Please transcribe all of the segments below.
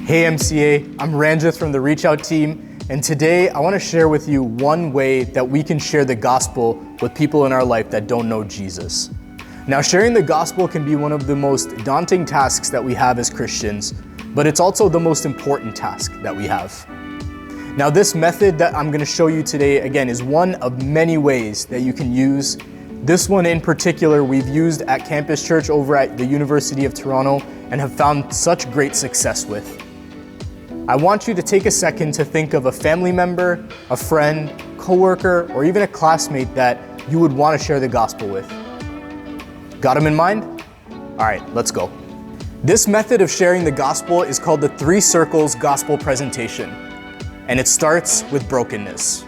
Hey MCA, I'm Ranjith from the Reach Out team, and today I want to share with you one way that we can share the gospel with people in our life that don't know Jesus. Now, sharing the gospel can be one of the most daunting tasks that we have as Christians, but it's also the most important task that we have. Now, this method that I'm going to show you today, again, is one of many ways that you can use. This one in particular, we've used at Campus Church over at the University of Toronto and have found such great success with. I want you to take a second to think of a family member, a friend, coworker, or even a classmate that you would want to share the gospel with. Got them in mind? All right, let's go. This method of sharing the gospel is called the 3 circles gospel presentation, and it starts with brokenness.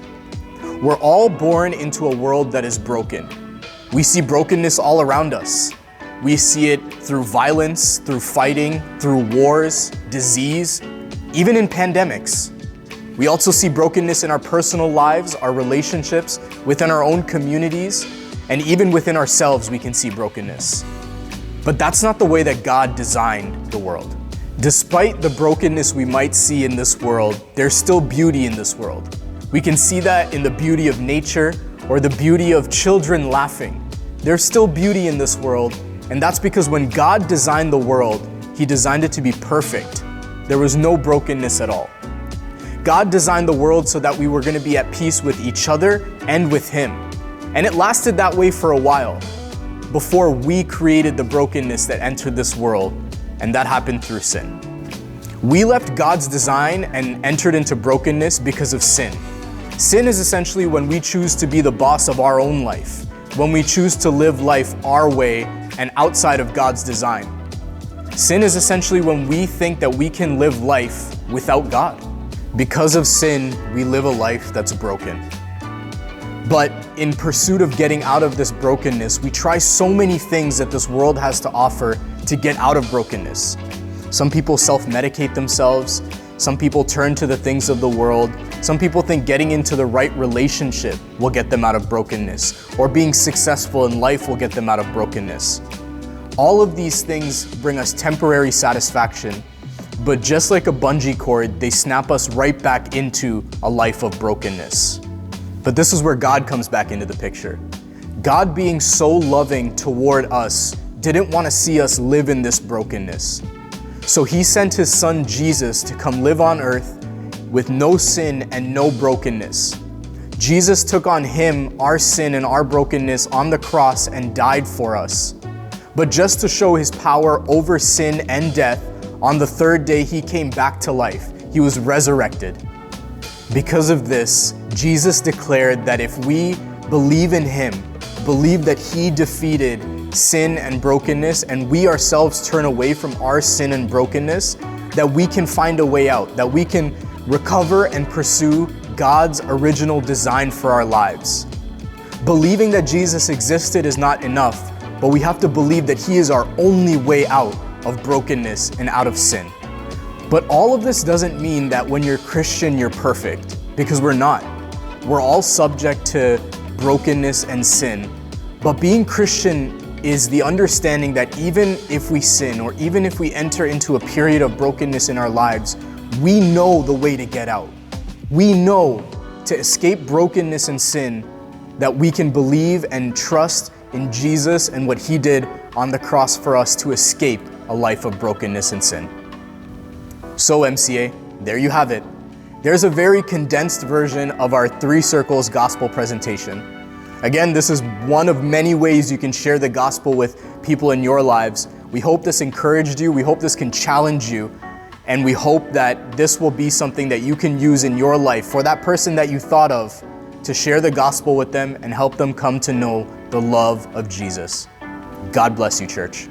We're all born into a world that is broken. We see brokenness all around us. We see it through violence, through fighting, through wars, disease, even in pandemics. We also see brokenness in our personal lives, our relationships, within our own communities, and even within ourselves we can see brokenness. But that's not the way that God designed the world. Despite the brokenness we might see in this world, there's still beauty in this world. We can see that in the beauty of nature or the beauty of children laughing. There's still beauty in this world, and that's because when God designed the world, He designed it to be perfect. There was no brokenness at all. God designed the world so that we were going to be at peace with each other and with Him. And it lasted that way for a while before we created the brokenness that entered this world, and that happened through sin. We left God's design and entered into brokenness because of sin. Sin is essentially when we choose to be the boss of our own life, when we choose to live life our way and outside of God's design. Sin is essentially when we think that we can live life without God. Because of sin, we live a life that's broken. But in pursuit of getting out of this brokenness, we try so many things that this world has to offer to get out of brokenness. Some people self-medicate themselves. Some people turn to the things of the world. Some people think getting into the right relationship will get them out of brokenness, or being successful in life will get them out of brokenness. All of these things bring us temporary satisfaction, but just like a bungee cord, they snap us right back into a life of brokenness. But this is where God comes back into the picture. God, being so loving toward us, didn't want to see us live in this brokenness. So He sent His Son Jesus to come live on earth with no sin and no brokenness. Jesus took on Him our sin and our brokenness on the cross and died for us. But just to show His power over sin and death, on the 3rd day He came back to life. He was resurrected. Because of this, Jesus declared that if we believe in Him, believe that He defeated sin and brokenness, and we ourselves turn away from our sin and brokenness, that we can find a way out, that we can recover and pursue God's original design for our lives. Believing that Jesus existed is not enough, but we have to believe that He is our only way out of brokenness and out of sin. But all of this doesn't mean that when you're Christian, you're perfect, because we're not. We're all subject to brokenness and sin. But being Christian is the understanding that even if we sin, or even if we enter into a period of brokenness in our lives, we know the way to get out. We know to escape brokenness and sin, that we can believe and trust in Jesus and what He did on the cross for us to escape a life of brokenness and sin. So MCA, there you have it. There's a very condensed version of our 3 circles gospel presentation. Again, this is one of many ways you can share the gospel with people in your lives. We hope this encouraged you. We hope this can challenge you. And we hope that this will be something that you can use in your life for that person that you thought of, to share the gospel with them and help them come to know the love of Jesus. God bless you, church.